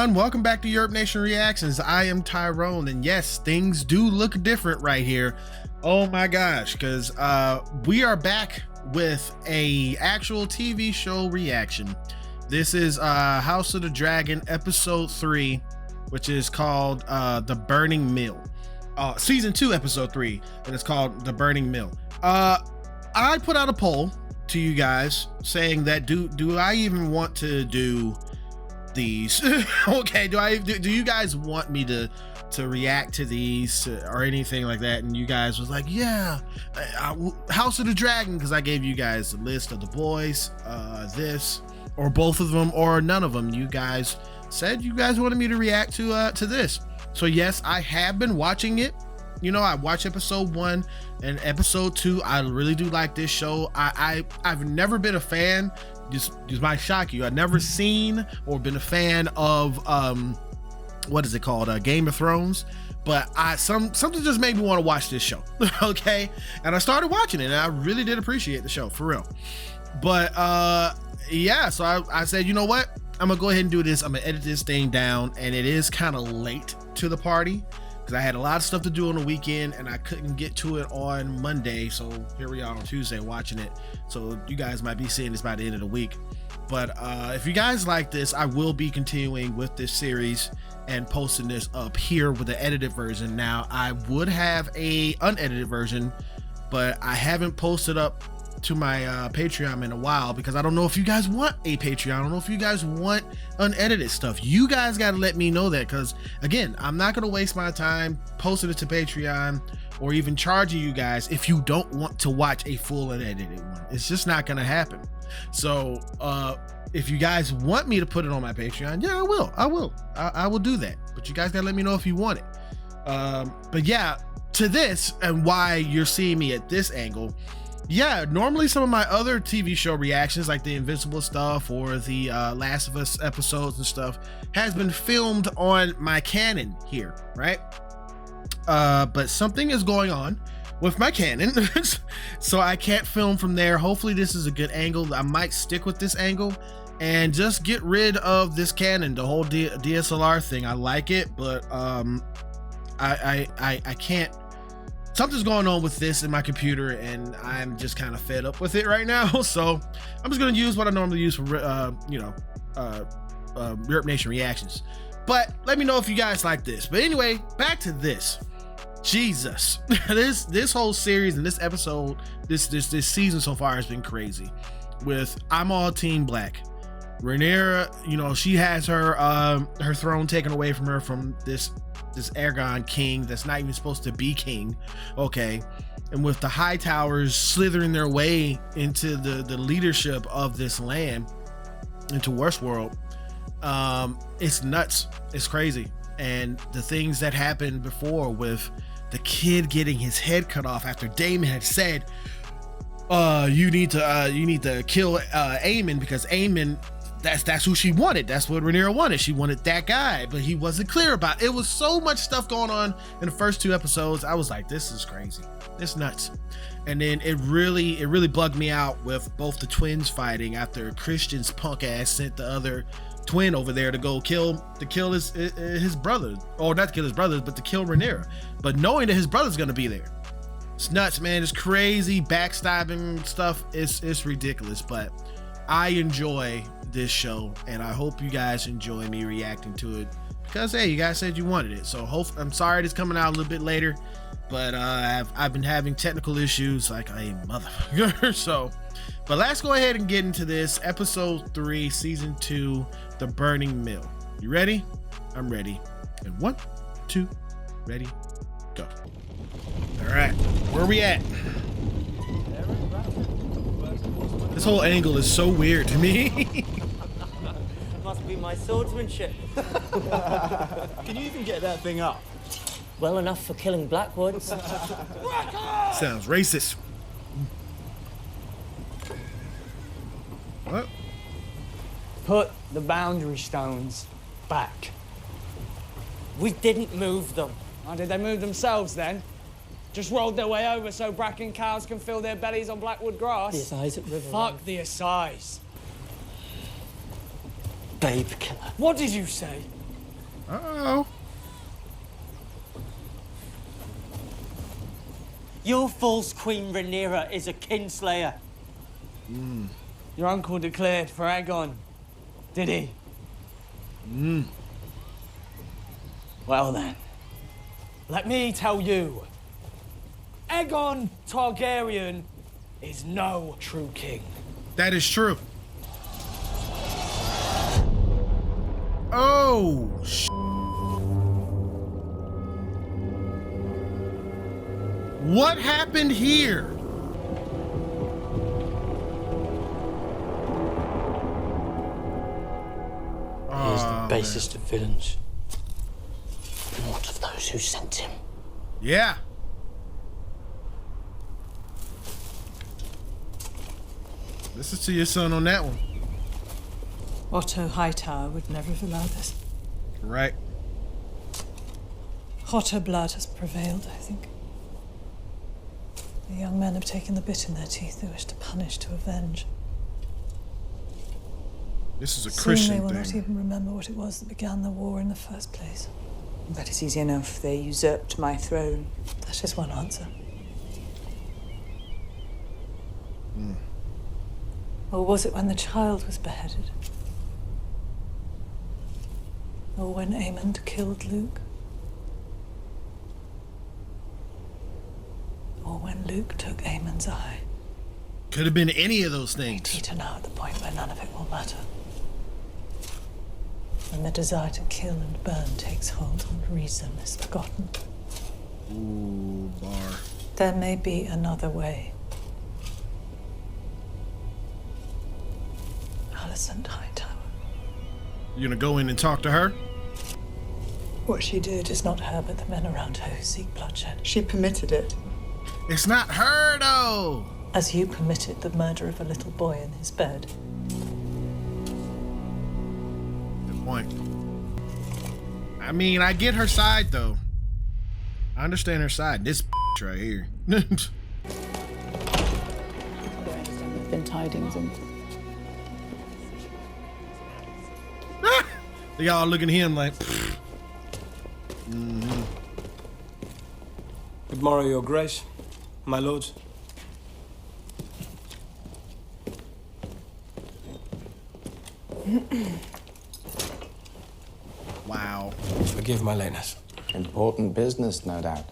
everyone, welcome back to YURP Nation Reactions. I am Tyrone, and yes, things do look different right here. Oh my gosh, because we are back with a actual TV show reaction. This is House of the Dragon episode 3, which is called The Burning Mill. Season 2 episode 3, and it's called The Burning Mill. I put out a poll to you guys saying that do I even want to do these? Okay, do you guys want me to react to these or anything like that? And you guys was like, yeah, House of the Dragon, because I gave you guys a list of the boys, this or both of them or none of them. You guys said you guys wanted me to react to this. So yes, I have been watching it. You know, I watched episode 1 and episode 2. I really do like this show. I've never been a fan. Just might shock you. I've never seen or been a fan of what is it called? Game of Thrones. But something just made me want to watch this show. Okay, and I started watching it, and I really did appreciate the show for real. But yeah, so I said, you know what? I'm gonna go ahead and do this. I'm gonna edit this thing down, and it is kind of late to the party because I had a lot of stuff to do on the weekend and I couldn't get to it on Monday. So here we are on Tuesday watching it. So you guys might be seeing this by the end of the week. But if you guys like this, I will be continuing with this series and posting this up here with the edited version. Now, I would have a unedited version, but I haven't posted up to my Patreon in a while because I don't know if you guys want a Patreon. I don't know if you guys want unedited stuff. You guys got to let me know that, because again, I'm not going to waste my time posting it to Patreon or even charging you guys if you don't want to watch a full unedited one. It's just not going to happen. So if you guys want me to put it on my Patreon, yeah, I will do that, but you guys got to let me know if you want it. But yeah, to this and why you're seeing me at this angle. Yeah, normally some of my other TV show reactions, like the Invincible stuff or the Last of Us episodes and stuff, has been filmed on my Canon here, right? But something is going on with my Canon, so I can't film from there. Hopefully this is a good angle. I might stick with this angle and just get rid of this Canon, the whole DSLR thing. I like it, but I can't. Something's going on with this in my computer, and I'm just kind of fed up with it right now. So I'm just gonna use what I normally use for YURP Nation reactions. But let me know if you guys like this. But anyway, back to this. Jesus, this whole series and this episode, this season so far has been crazy. With I'm all Team Black. Rhaenyra, you know, she has her throne taken away from her from this Aegon king that's not even supposed to be king. Okay, and with the High Towers slithering their way into the leadership of this land, into Westworld, it's nuts. It's crazy. And the things that happened before with the kid getting his head cut off after Daemon had said, you need to kill Aemon, because Aemon, that's who she wanted. That's what Rhaenyra wanted. She wanted that guy, but he wasn't clear about it. It was so much stuff going on in the first 2 episodes. I was like, this is crazy. It's nuts. And then it really bugged me out with both the twins fighting after Christian's punk ass sent the other twin over there to go kill his brother, or not to kill his brothers, but to kill Rhaenyra, but knowing that his brother's gonna be there. It's nuts, man. It's crazy backstabbing stuff. It's ridiculous, but I enjoy this show, and I hope you guys enjoy me reacting to it, because hey, you guys said you wanted it. So I'm sorry it's coming out a little bit later, but I've been having technical issues like a motherfucker. So, but let's go ahead and get into this episode 3, season 2, The Burning Mill. You ready? I'm ready. And 1, 2, ready, go. All right, where are we at? This whole angle is so weird to me. Must be my swordsmanship. Can you even get that thing up? Well enough for killing Blackwoods. Sounds racist. What? Put the boundary stones back. We didn't move them. Oh, did they move themselves then? Just rolled their way over so Bracken cows can fill their bellies on Blackwood grass? The Assize at River. Fuck the Assize. Babe killer. What did you say? Uh-oh. Your false Queen Rhaenyra is a kinslayer. Your uncle declared for Aegon, did he? Well then, let me tell you, Aegon Targaryen is no true king. That is true. Oh, what happened here? He is the basest of villains. And what of those who sent him? Yeah. Listen to your son on that one. Otto Hightower would never have allowed this. Right. Hotter blood has prevailed, I think. The young men have taken the bit in their teeth. They wish to punish, to avenge. This is a Soon Christian they will not thing. even remember what it was that began the war in the first place. That is easy enough. They usurped my throne. That is one answer. Or was it when the child was beheaded? Or when Aemond killed Luke? Or when Luke took Aemond's eye? Could have been any of those things. Teeter now at the point where none of it will matter. When the desire to kill and burn takes hold and reason is forgotten. Ooh, bar. There may be another way. Alicent Hightower. You gonna go in and talk to her? What she did is not her, but the men around her who seek bloodshed. She permitted it. It's not her, though. As you permitted the murder of a little boy in his bed. Good point. I mean, I get her side, though. I understand her side. This right here. Been tidings and They all looking at him like, Good morrow, Your Grace, my lords. wow. Forgive my lateness. Important business, no doubt.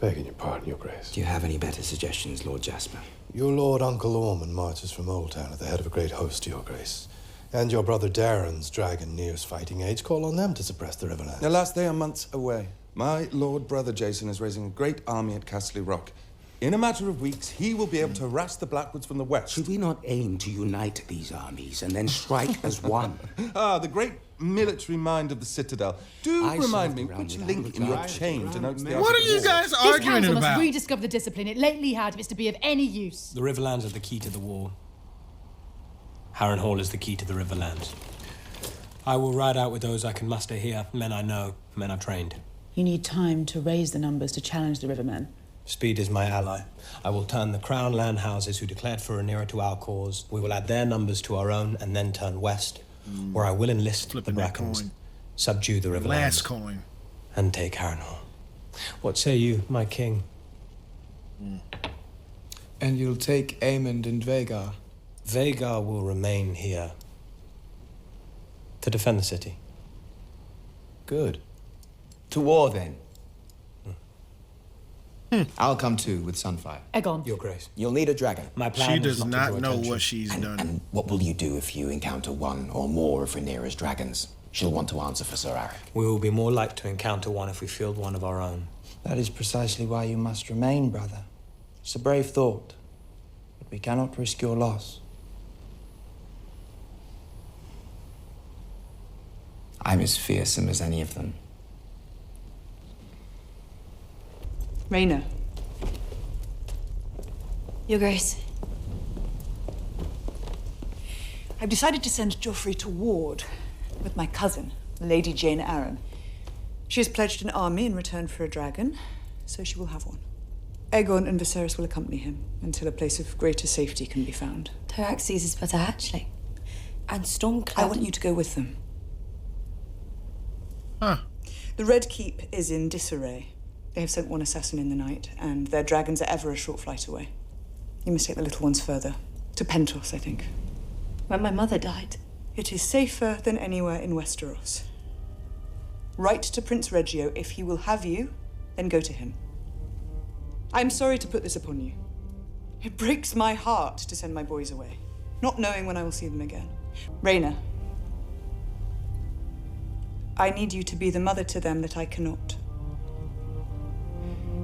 Begging your pardon, Your Grace. Do you have any better suggestions, Lord Jasper? Your Lord Uncle Ormond marches from Old Town at the head of a great host, Your Grace. And your brother Darren's dragon nears fighting age. Call on them to suppress the Riverlands. Alas, they are months away. My lord brother Jason is raising a great army at Castle Rock. In a matter of weeks, he will be able to harass the Blackwoods from the west. Should we not aim to unite these armies and then strike as one? Ah, the great military mind of the Citadel. Do remind me, which link in your chain denotes the... What are you guys This arguing council about? must rediscover the discipline it lately had if it's to be of any use. The Riverlands are the key to the war. Harrenhal is the key to the Riverlands. I will ride out with those I can muster here, men I know, men I've trained. you need time to raise the numbers to challenge the Rivermen. Speed is my ally. I will turn the Crown land houses who declared for Rhaenyra to our cause. We will add their numbers to our own and then turn west, where I will enlist the Brackens, subdue the Riverlands, Last coin, and take Harrenhal. What say you, my king? And you'll take Aemond and Vhagar? Vhagar will remain here to defend the city. Good. To war, then. I'll come too with Sunfire. Aegon. Your Grace. You'll need a dragon. My plan she is does not to draw know attention. what she's done. And what will you do if you encounter one or more of Rhaenyra's dragons? She'll want to answer for Sir Aric. We will be more like to encounter one if we field one of our own. That is precisely why you must remain, brother. It's a brave thought, but we cannot risk your loss. I'm as fearsome as any of them. Rhaena. Your Grace. I've decided to send Joffrey to Ward with my cousin, Lady Jane Arryn. She has pledged an army in return for a dragon, so she will have one. Aegon and Viserys will accompany him until a place of greater safety can be found. Tyraxes is but a hatchling. And Stormcloud... I want you to go with them. Huh. The Red Keep is in disarray. They have sent one assassin in the night, and their dragons are ever a short flight away. You must take the little ones further. To Pentos, I think. When my mother died. It is safer than anywhere in Westeros. Write to Prince Reggio. If he will have you, then go to him. I am sorry to put this upon you. It breaks my heart to send my boys away, not knowing when I will see them again. Rhaena, I need you to be the mother to them that I cannot.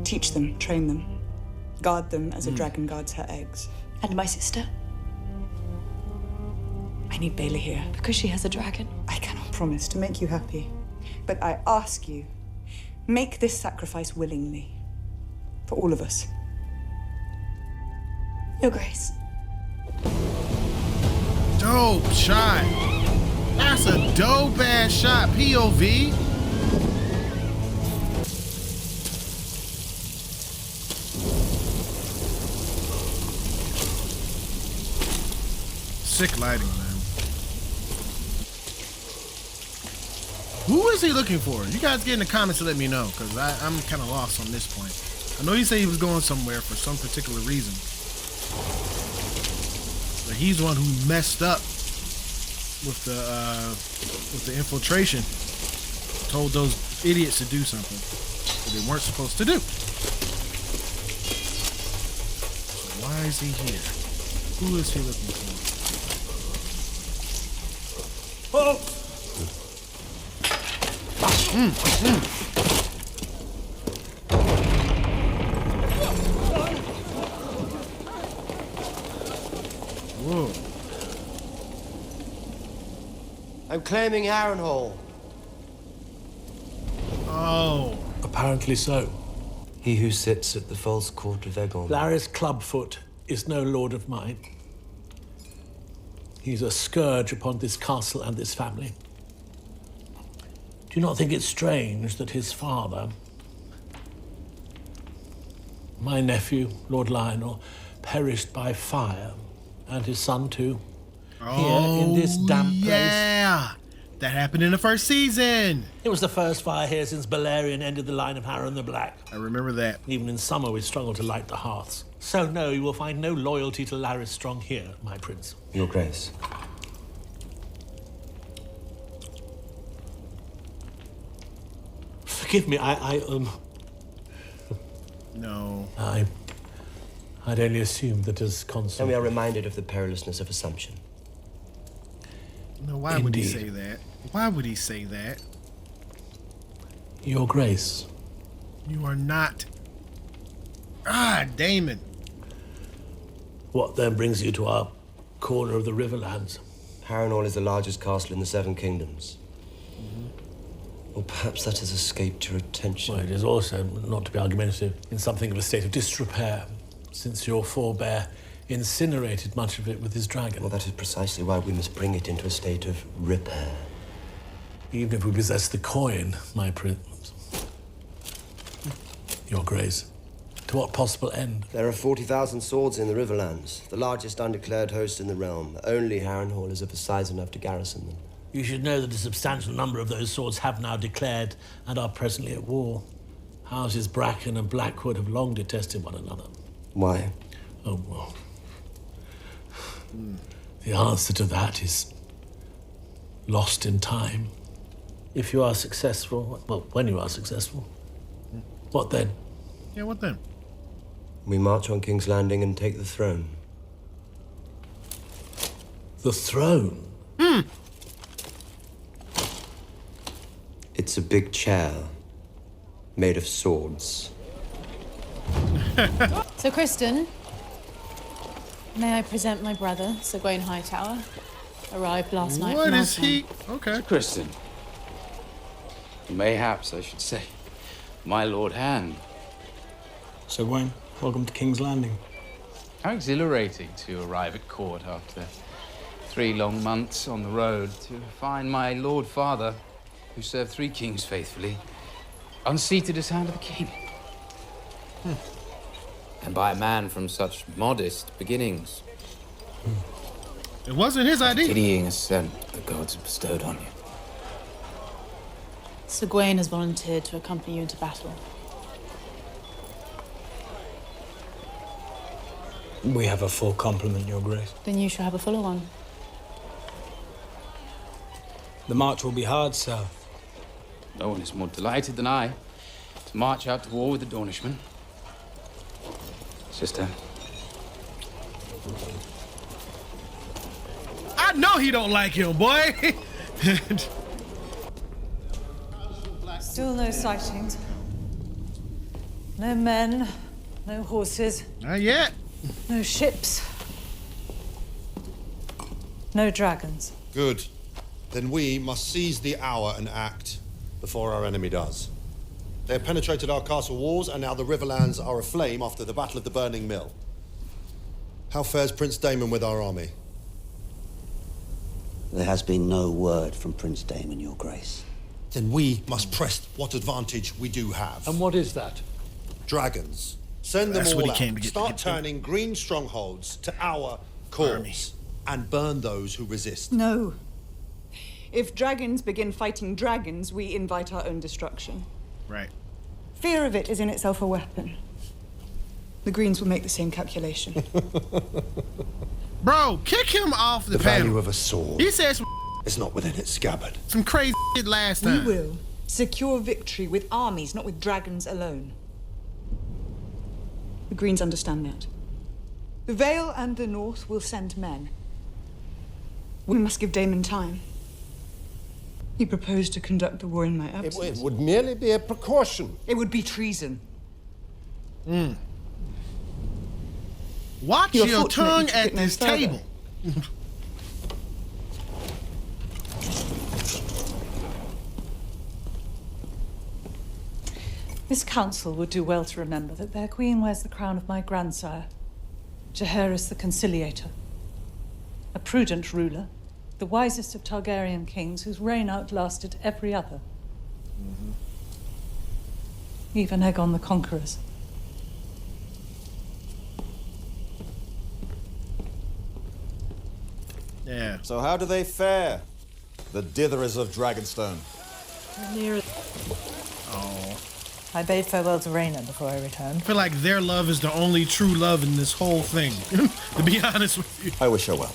Teach them, train them, guard them as a dragon guards her eggs. And my sister? I need Bailey here. Because she has a dragon? I cannot promise to make you happy, but I ask you, make this sacrifice willingly. For all of us. Your Grace. Dope shot. That's a dope ass shot. POV. Sick lighting, man. Who is he looking for? You guys get in the comments to let me know, because I'm kind of lost on this point. I know he said he was going somewhere for some particular reason. But he's the one who messed up with the infiltration. Told those idiots to do something that they weren't supposed to do. So why is he here? Who is he looking for? Oh! Whoa. I'm claiming Harrenhal. Oh. Apparently so. He who sits at the false court of Aegon. Larys Clubfoot is no lord of mine. He's a scourge upon this castle and this family. Do you not think it strange that his father, my nephew, Lord Lionel, perished by fire, and his son too, here in this damp place? Yeah, that happened in the first season. It was the first fire here since Balerion ended the line of Harren the Black. I remember that. Even in summer, we struggled to light the hearths. So no, you will find no loyalty to Larys Strong here, my prince. Your Grace. Forgive me, No. I'd only assumed that as consul. And we are reminded of the perilousness of assumption. No, why would he say that? Why would he say that? Your Grace. You are not. Ah, Damon. What then brings you to our corner of the Riverlands? Harrenhal is the largest castle in the Seven Kingdoms. Or perhaps that has escaped your attention. Well, it is also, not to be argumentative, in something of a state of disrepair, since your forebear incinerated much of it with his dragon. Well, that is precisely why we must bring it into a state of repair. Even if we possess the coin, my prince. Your Grace, to what possible end? There are 40,000 swords in the Riverlands, the largest undeclared host in the realm. Only Harrenhal is of a size enough to garrison them. You should know that a substantial number of those swords have now declared and are presently at war. Houses Bracken and Blackwood have long detested one another. Why? Oh, well. The answer to that is lost in time. If you are successful, well, when you are successful, what then? Yeah, what then? We march on King's Landing and take the throne. The throne? It's a big chair, made of swords. So, Kristen, may I present my brother, Sir Gawain Hightower? Arrived last night. What is he? Okay. Kristen. Mayhaps, I should say. My Lord Hand. Sir Gawain, welcome to King's Landing. How exhilarating to arrive at court after 3 long months on the road to find my Lord Father, who served 3 kings faithfully, unseated as Hand of the King. And by a man from such modest beginnings. It wasn't his idea. Pitying ascent the gods have bestowed on you. Sir Gawain has volunteered to accompany you into battle. We have a full complement, Your Grace. Then you shall have a fuller one. The march will be hard, sir. No one is more delighted than I to march out to war with the Dornishmen. Sister. I know he don't like him, boy. Still no sightings. No men, no horses. Not yet. No ships. No dragons. Good. Then we must seize the hour and act before our enemy does. They have penetrated our castle walls, and now the Riverlands are aflame after the Battle of the Burning Mill. How fares Prince Daemon with our army? There has been no word from Prince Daemon, Your Grace. Then we must press what advantage we do have. And what is that? Dragons. Send them That's all what he out. came to get- Start turning green strongholds to our cause and burn those who resist. No. If dragons begin fighting dragons, we invite our own destruction. Right. Fear of it is in itself a weapon. The Greens will make the same calculation. Bro, kick him off the The panel. value of a sword He said is not within its scabbard. some crazy shit last We time. will secure victory with armies, not with dragons alone. The Greens understand that. The Vale and the North will send men. We must give Daemon time. He proposed to conduct the war in my absence. It would merely be a precaution. It would be treason. Watch You're your fortunate you tongue took at it no this further. table. This council would do well to remember that their queen wears the crown of my grandsire, Jaehaerys the Conciliator. A prudent ruler, the wisest of Targaryen kings whose reign outlasted every other. Even Aegon the Conqueror's. Yeah. So how do they fare? The ditherers of Dragonstone. Near. Oh. I bade farewell to Rhaena before I returned. I feel like their love is the only true love in this whole thing, to be honest with you. I wish her well.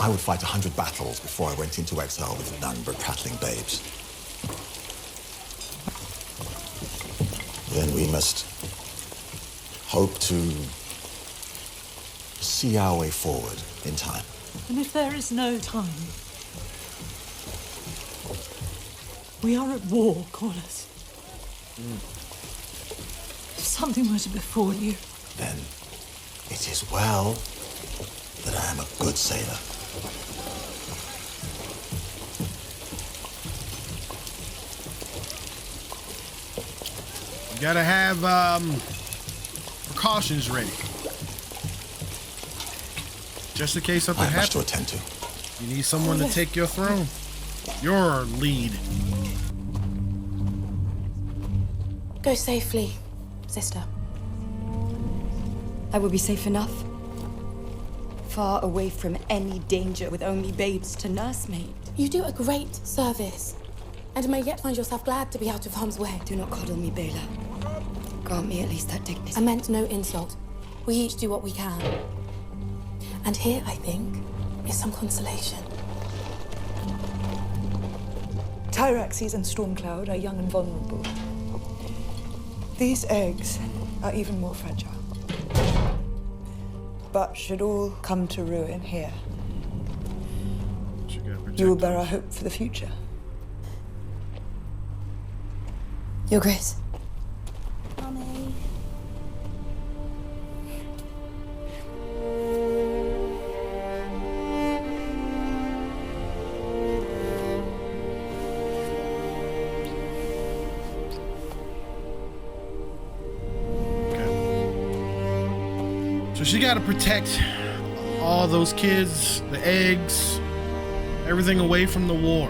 I would fight 100 battles before I went into exile with none but prattling babes. Then we must hope to see our way forward in time. And if there is no time, we are at war, Corlys. If something were to befall you, Then it is well that I am a good sailor. You gotta have precautions ready. Just in case something I have much to happens. attend to. You need someone to take your throne. Your lead. Go safely, sister. I will be safe enough. Far away from any danger with only babes to nurse me. You do a great service, and may yet find yourself glad to be out of harm's way. Do not coddle me, Bela. Grant me at least that dignity. I meant no insult. We each do what we can. And here, I think, is some consolation. Tyraxes and Stormcloud are young and vulnerable. These eggs are even more fragile. But should all come to ruin here, you will bear our hope for the future. Your Grace. So she gotta protect all those kids, the eggs, everything away from the war.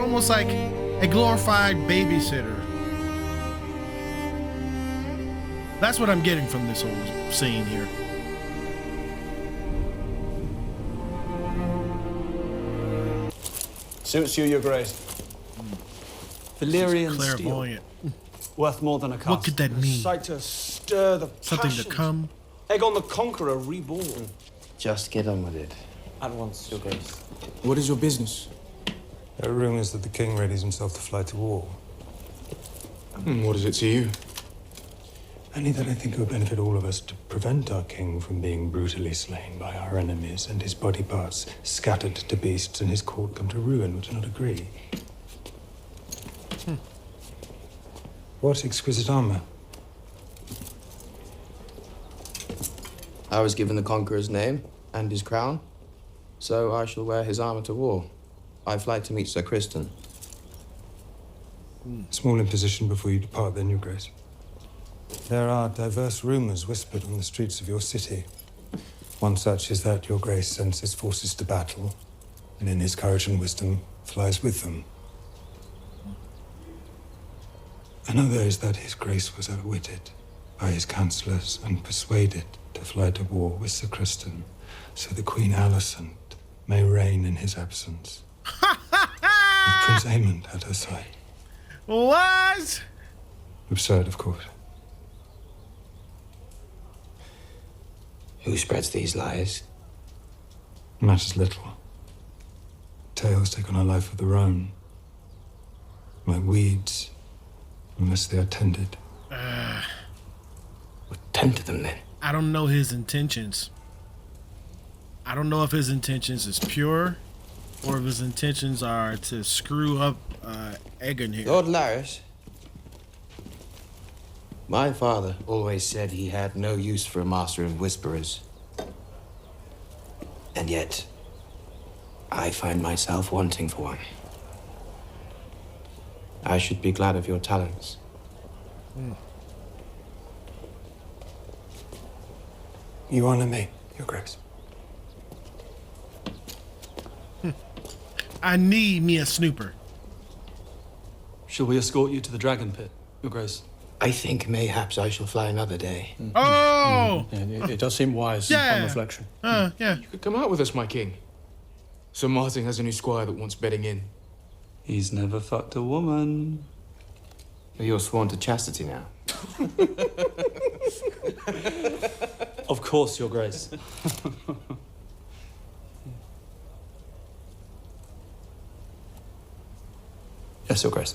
Almost like a glorified babysitter. That's what I'm getting from this whole scene here. Suits you, Your Grace. Valyrian steel. Clairvoyant. Worth more than a castle. What could that mean? A sight to stir the Something to passions. come? Aegon the Conqueror reborn. Just get on with it. At once, Your Grace. What is your business? There are rumors that the king readies himself to fly to war. What is it to you? Only that I think it would benefit all of us to prevent our king from being brutally slain by our enemies and his body parts scattered to beasts and his court come to ruin. Would you not agree? What exquisite armor? I was given the Conqueror's name and his crown, so I shall wear his armor to war. I fly to meet Sir Criston. Small imposition before you depart, then, Your Grace. There are diverse rumors whispered on the streets of your city. One such is that Your Grace sends his forces to battle, and in his courage and wisdom flies with them. Another is that his Grace was outwitted by his councillors and persuaded to fly to war with Sir Criston, so the Queen Alicent may reign in his absence. With Prince Aemond at her side. What? Absurd, of course. Who spreads these lies? Matters little. Tales take on a life of their own, like weeds, unless they are tended. Tend to them, then. I don't know his intentions. I don't know if his intentions is pure, or if his intentions are to screw up Aegon here. Lord Larys, my father always said he had no use for a master of whisperers. And yet, I find myself wanting for one. I should be glad of your talents. You honor me, Your Grace. I need me a snooper. Shall we escort you to the dragon pit, Your Grace? I think mayhaps I shall fly another day. Oh! Yeah, it does seem wise Yeah. on reflection. Yeah. You could come out with us, my king. Sir Martin has a new squire that wants bedding in. He's never fucked a woman. You're sworn to chastity now. Of course, Your Grace. Yes, Your Grace.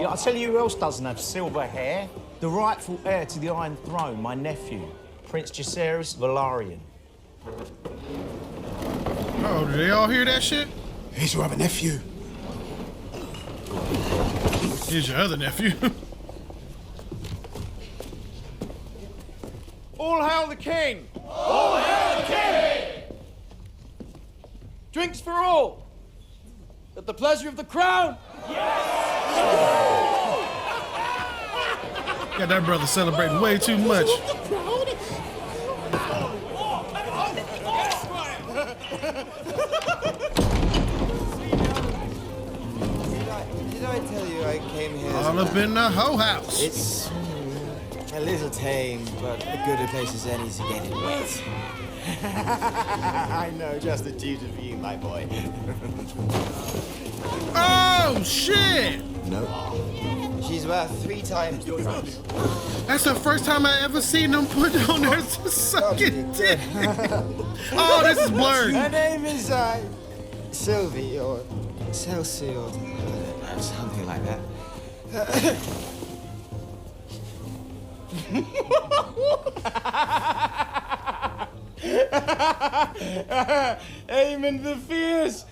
Yeah, I'll tell you who else doesn't have silver hair. The rightful heir to the Iron Throne, my nephew, Prince Jacaerys Velaryon. Oh, did they all hear that shit? He's your other nephew. Here's your other nephew. All hail the king! All hail the king! Drinks for all! At the pleasure of the crown! Got that brother celebrating way too much. Did I tell you I came here? All up in the hoe house. It's a little tame, but a good a place as any to get it wet. I know, just a tutor for you, my boy. Oh, shit! No. She's worth 3 times the price. That's the first time I ever seen them put on there sucking dick. Oh, this is blurred. Her name is Sylvie or Celsi or something like that. Aemond the Fierce!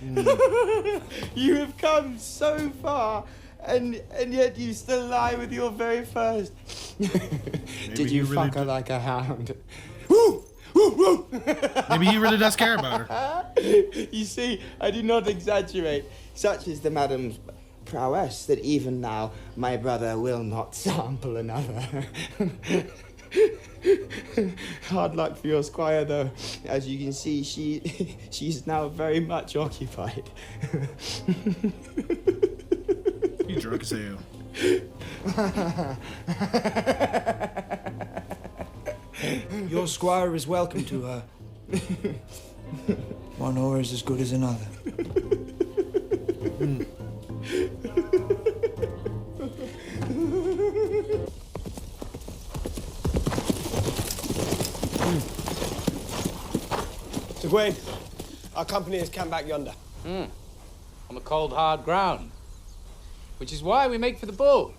You have come so far, and yet you still lie with your very first. Did you fuck her like a hound? Woo! Woo! Woo! Maybe he really does care about her. You see, I do not exaggerate. Such is the madam's prowess that even now my brother will not sample another. Hard luck for your squire, though. As you can see, she's now very much occupied. You drunk as hell. Your squire is welcome to her. One ore is as good as another. Sir Gawain, our company is camped back yonder. On the cold, hard ground. Which is why we make for the Bull.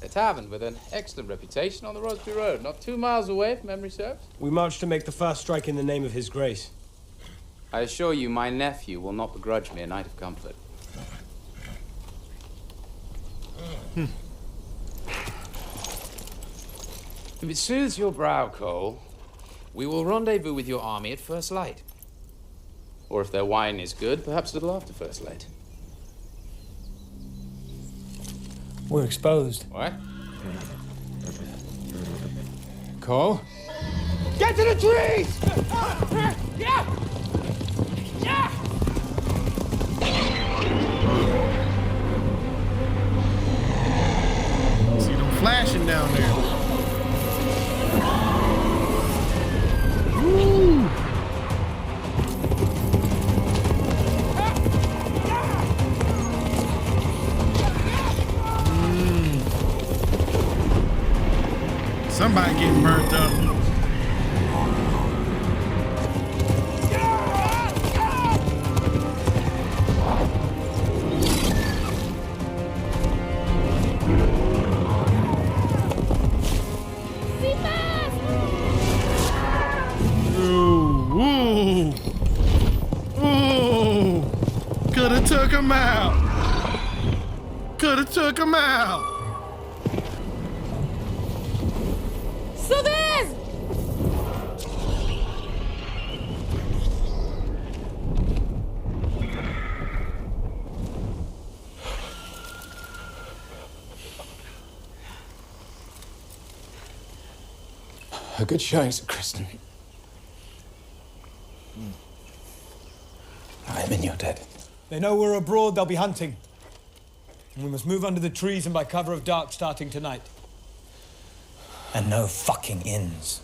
A tavern with an excellent reputation on the Rosby Road, not 2 miles away, if memory serves. We march to make the first strike in the name of His Grace. I assure you, my nephew will not begrudge me a night of comfort. If it soothes your brow, Cole, we will rendezvous with your army at first light. Or if their wine is good, perhaps a little after first light. We're exposed. What? Cole? Get to the trees! Yeah! Yeah! See them flashing down there. Woo! Somebody getting burnt up. Ooh, coulda took him out. Coulda took him out. Southern! A good showing, Sir Kristen. I am in your debt. They know we're abroad, they'll be hunting. And we must move under the trees and by cover of dark starting tonight. And no fucking inns.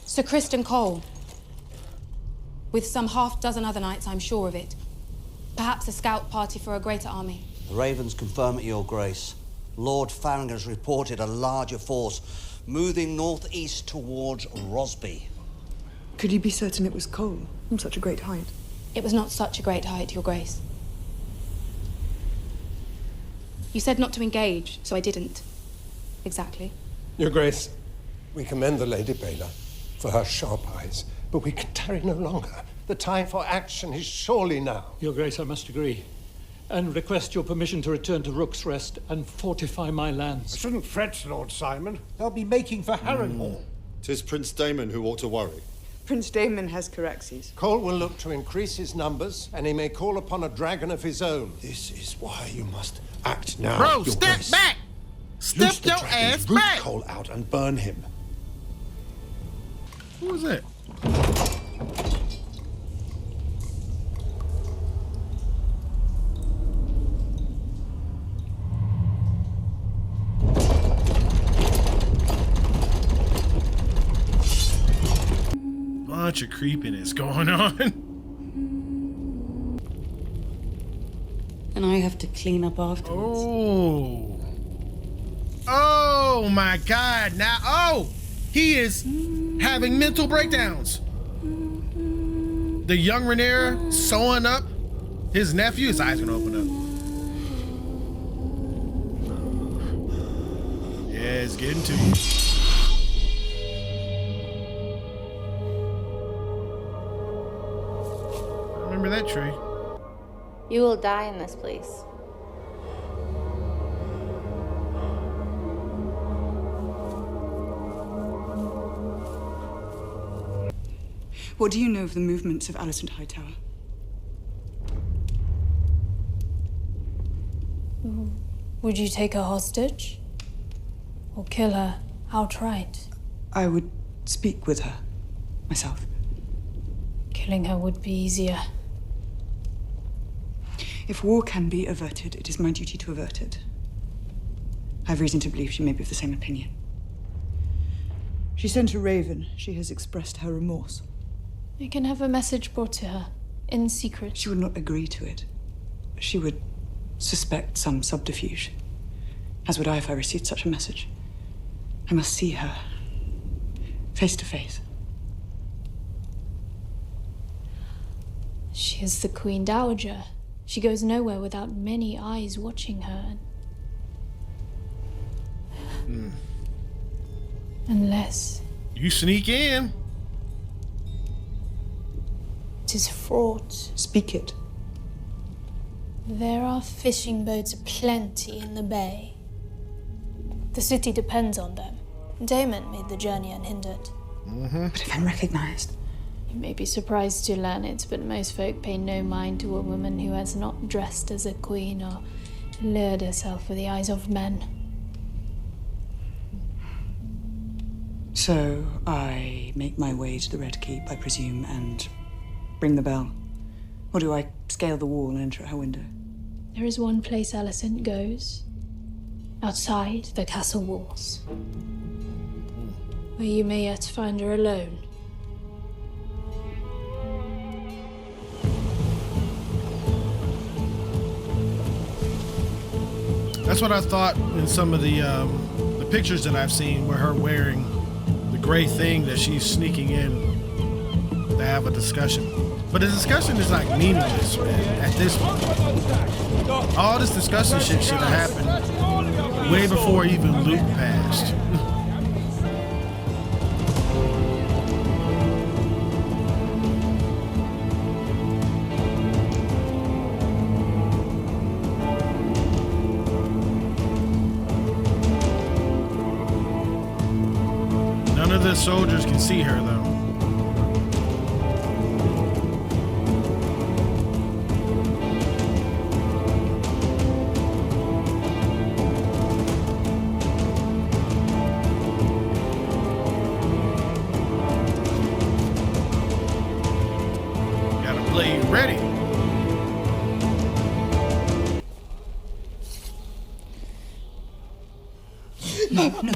Sir Kristen Cole. With some half-dozen other knights, I'm sure of it. Perhaps a scout party for a greater army. The Ravens confirm it, Your Grace. Lord Farringer's reported a larger force moving northeast towards Rosby. Could you be certain it was Cole from such a great height? It was not such a great height, Your Grace. You said not to engage, so I didn't. Exactly. Your Grace, we commend the Lady Baylor for her sharp eyes, but we can tarry no longer. The time for action is surely now. Your Grace, I must agree, and request your permission to return to Rook's Rest and fortify my lands. I shouldn't fret, Lord Simon. They'll be making for Harrenhal. 'Tis Prince Damon who ought to worry. Prince Damon has Caraxes. Cole will look to increase his numbers, and he may call upon a dragon of his own. This is why you must act now. Bro, Your step Grace. back! Step Loose the your dragons, ass root back! Cole out and burn him. Who was that? Bunch of creepiness going on. And I have to clean up afterwards. Oh. Oh my God. Now, oh, he is having mental breakdowns. The young Rhaenyra sewing up his nephew, his eyes gonna open up. Yeah, it's getting to you. Remember that tree. You will die in this place. What do you know of the movements of Alicent Hightower? Would you take her hostage? Or kill her outright? I would speak with her, myself. Killing her would be easier. If war can be averted, it is my duty to avert it. I have reason to believe she may be of the same opinion. She sent a raven. She has expressed her remorse. You can have a message brought to her, in secret. She would not agree to it. She would suspect some subterfuge. As would I if I received such a message. I must see her, face to face. She is the Queen Dowager. She goes nowhere without many eyes watching her. Unless... You sneak in. It is fraught. Speak it. There are fishing boats aplenty in the bay. The city depends on them. Damon made the journey unhindered. But if I'm recognized... You may be surprised to learn it, but most folk pay no mind to a woman who has not dressed as a queen or lured herself with the eyes of men. So I make my way to the Red Keep, I presume, and ring the bell. Or do I scale the wall and enter at her window? There is one place Alicent goes. Outside the castle walls. Where you may yet find her alone. That's what I thought in some of the pictures that I've seen, where her wearing the gray thing that she's sneaking in to have a discussion. But the discussion is like meaningless, man, at this point. All this discussion shit should have happened way before even Luke passed. None of the soldiers can see her, though. Got a blade ready. No, no.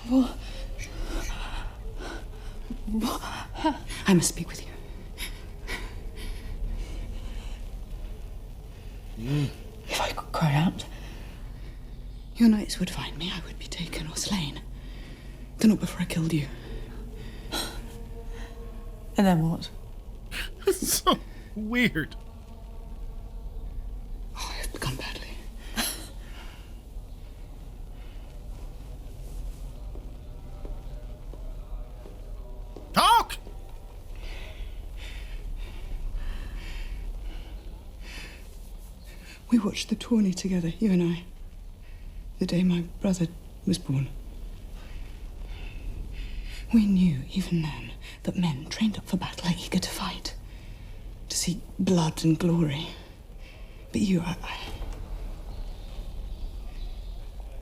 What? I must speak with you. If I could cry out, your knights would find me. I would be taken or slain. But not before I killed you. And then what? It's so weird. Oh, I've begun badly. Talk! We watched the tourney together, you and I, the day my brother was born. We knew, even then, that men trained up for battle are eager to fight, to seek blood and glory. But you,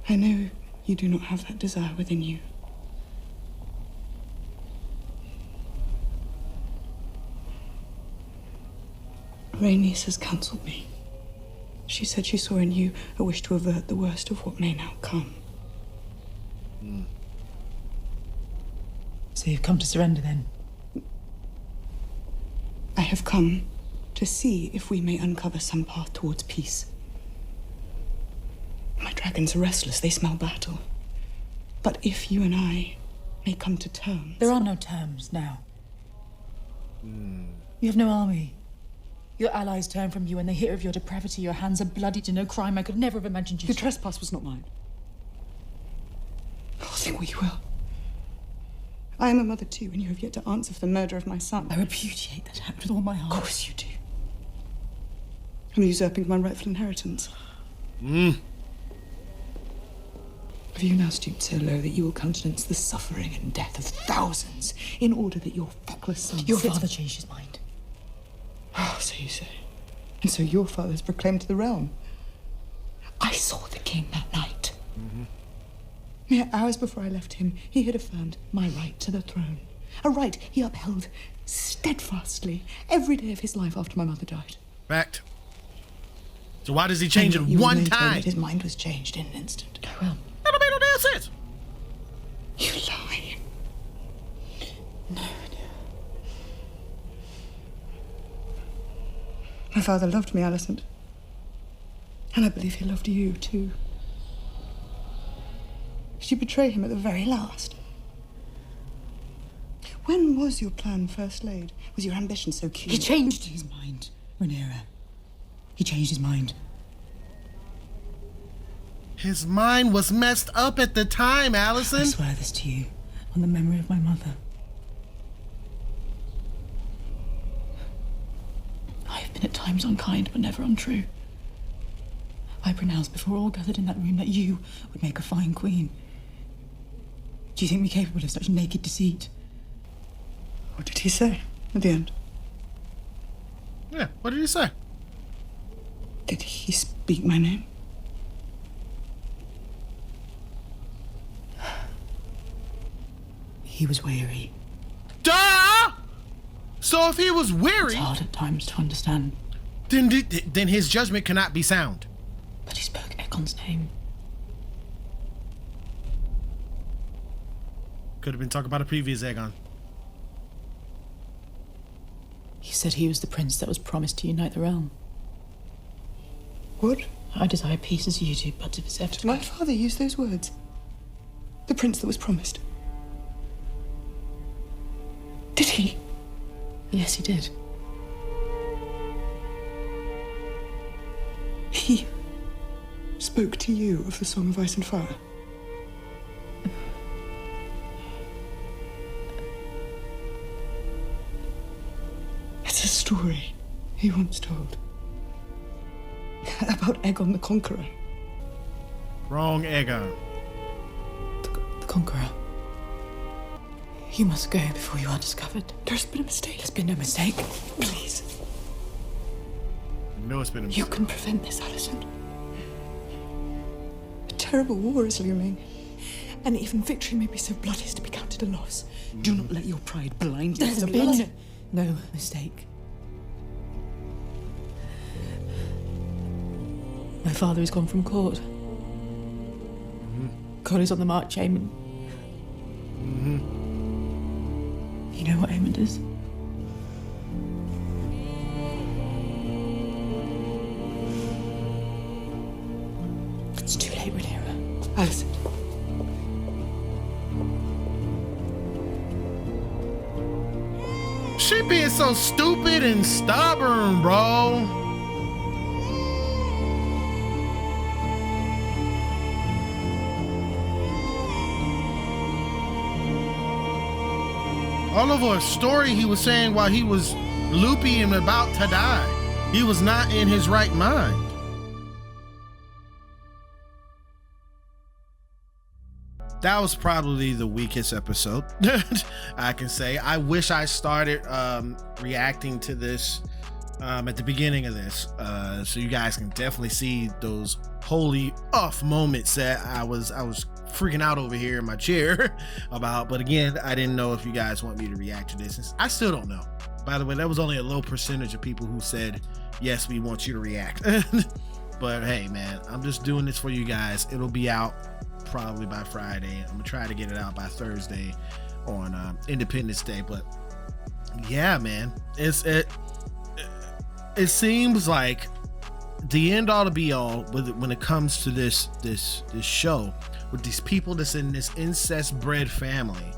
I know you do not have that desire within you. Rhaenys has counselled me. She said she saw in you a wish to avert the worst of what may now come. So you've come to surrender, then? I have come to see if we may uncover some path towards peace. My dragons are restless. They smell battle. But if you and I may come to terms... There are no terms now. You have no army. Your allies turn from you when they hear of your depravity. Your hands are bloody to no crime I could never have imagined you The to... trespass was not mine. Oh, think what you will. I am a mother too, and you have yet to answer for the murder of my son. I repudiate that act with all my heart. Of course you do. I'm usurping my rightful inheritance. Mm. Have you now stooped so low that you will countenance the suffering and death of thousands in order that your feckless son... Your father changed his mind. Oh, so you say. And so your father has proclaimed the realm. I saw the king that night. Mere hours before I left him, he had affirmed my right to the throne. A right he upheld steadfastly every day of his life after my mother died. Fact. So why does he change it You one may tell time? that his mind was changed in an instant. Well, That don't make no damn sense. You lie. No. My father loved me, Alicent. And I believe he loved you, too. Did you betray him at the very last? When was your plan first laid? Was your ambition so keen? He changed his mind, Rhaenyra. He changed his mind. His mind was messed up at the time, Alicent. I swear this to you, on the memory of my mother. I have been at times unkind, but never untrue. I pronounced before all gathered in that room that you would make a fine queen. Do you think me capable of such naked deceit? What did he say at the end? Yeah, what did he say? Did he speak my name? He was weary. Duh! So if he was weary... It's hard at times to understand. Then his judgment cannot be sound. But he spoke Aegon's name. Could have been talking about a previous Aegon. He said he was the prince that was promised to unite the realm. What? I desire peace as you do, but to possess... Did my father use those words? The prince that was promised? Did he? Yes, he did. He spoke to you of the Song of Ice and Fire? It's a story he once told. About Aegon the Conqueror. Wrong Aegon. The Conqueror. You must go before you are discovered. There's been a mistake. There's been no mistake. Please. No, it's been a mistake. You can prevent this, Alicent. A terrible war is looming. And even victory may be so bloody as to be counted a loss. Do not let your pride blind you. There's been no mistake. My father has gone from court. Collie's on the march, Aemon. You know what Aemon is? It's too late, Rhaenyra. Alicent. She being so stupid and stubborn, bro. All over a story he was saying while he was loopy and about to die. He was not in his right mind. That was probably the weakest episode, I can say. I wish I started reacting to this at the beginning of this, so you guys can definitely see those holy off moments that I was freaking out over here in my chair about. But again, I didn't know if you guys want me to react to this. I still don't know. By the way, that was only a low percentage of people who said, yes, we want you to react. But hey, man, I'm just doing this for you guys. It'll be out probably by Friday. I'm gonna try to get it out by Thursday on Independence Day. But yeah, man, it seems like the end all to be all when it comes to this show, with these people that's in this incest bred family.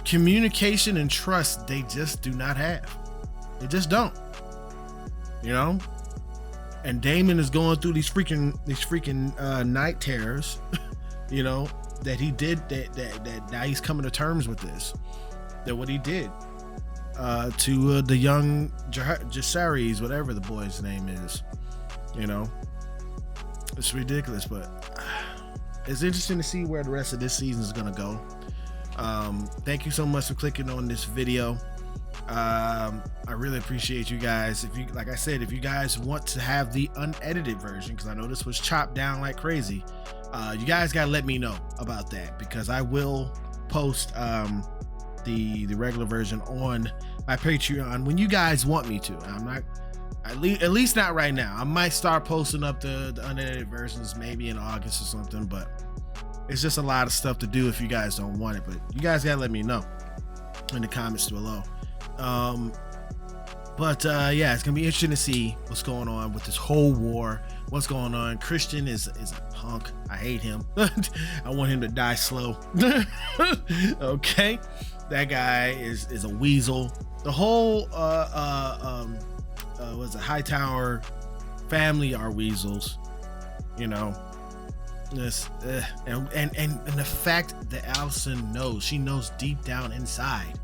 Communication and trust, they just do not have. They just don't. You know? And Daemon is going through these freaking night terrors, you know, that he did, that now he's coming to terms with this. That what he did to the young Jacaerys, whatever the boy's name is, you know. It's ridiculous, but it's interesting to see where the rest of this season is gonna go. Thank you so much for clicking on this video. I really appreciate you guys. If you, like I said, if you guys want to have the unedited version, because I know this was chopped down like crazy, you guys gotta let me know about that, because I will post the regular version on my Patreon when you guys want me to. I'm not, at least not right now. I might start posting up the unedited versions maybe in August or something, but it's just a lot of stuff to do if you guys don't want it, but you guys gotta let me know in the comments below. Yeah, it's gonna be interesting to see what's going on with this whole war. What's going on? Christian is a punk. I hate him. I want him to die slow. Okay, that guy is a weasel. The whole what's it, Hightower family are weasels, you know. This and the fact that Alicent knows, she knows deep down inside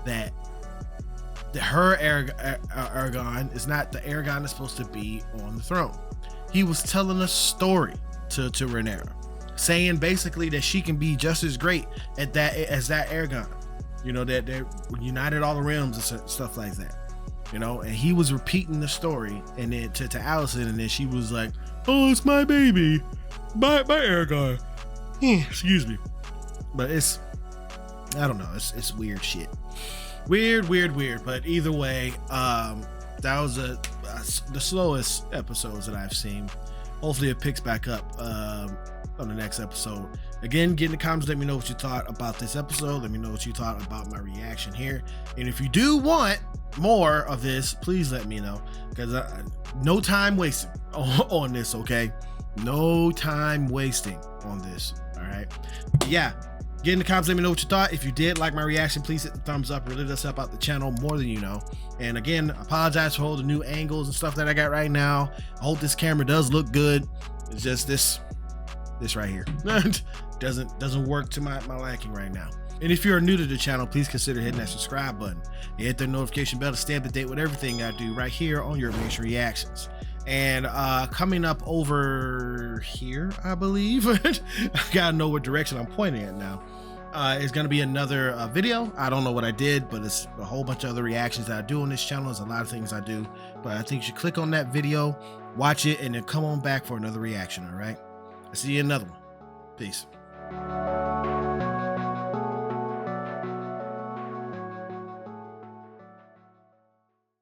that her Aragon is not the Aragon that's supposed to be on the throne. He was telling a story to Rhaenyra, saying basically that she can be just as great at that as that Aragon. You know, that they united all the realms and stuff like that. You know, and he was repeating the story, and then to Alicent, and then she was like, "Oh, it's my baby, my Aragon." Excuse me, but I don't know. It's weird shit. Weird. But either way, that was the slowest episodes that I've seen. Hopefully it picks back up on the next episode. Again, get in the comments, let me know what you thought about this episode. Let me know what you thought about my reaction here. And if you do want more of this, please let me know, because no time wasting on this, okay? No time wasting on this. All right. Yeah. Get in the comments, let me know what you thought. If you did like my reaction, please hit the thumbs up. Really does help out the channel more than you know. And again, I apologize for all the new angles and stuff that I got right now. I hope this camera does look good. It's just this right here doesn't work to my liking right now. And if you're new to the channel, please consider hitting that subscribe button and hit the notification bell to stay up to date with everything I do right here on Your Nation Reactions. And coming up over here, I believe, I gotta know what direction I'm pointing at now. It's gonna be another video. I don't know what I did, but it's a whole bunch of other reactions that I do on this channel. There's a lot of things I do, but I think you should click on that video, watch it, and then come on back for another reaction. All right, I'll see you in another one. Peace.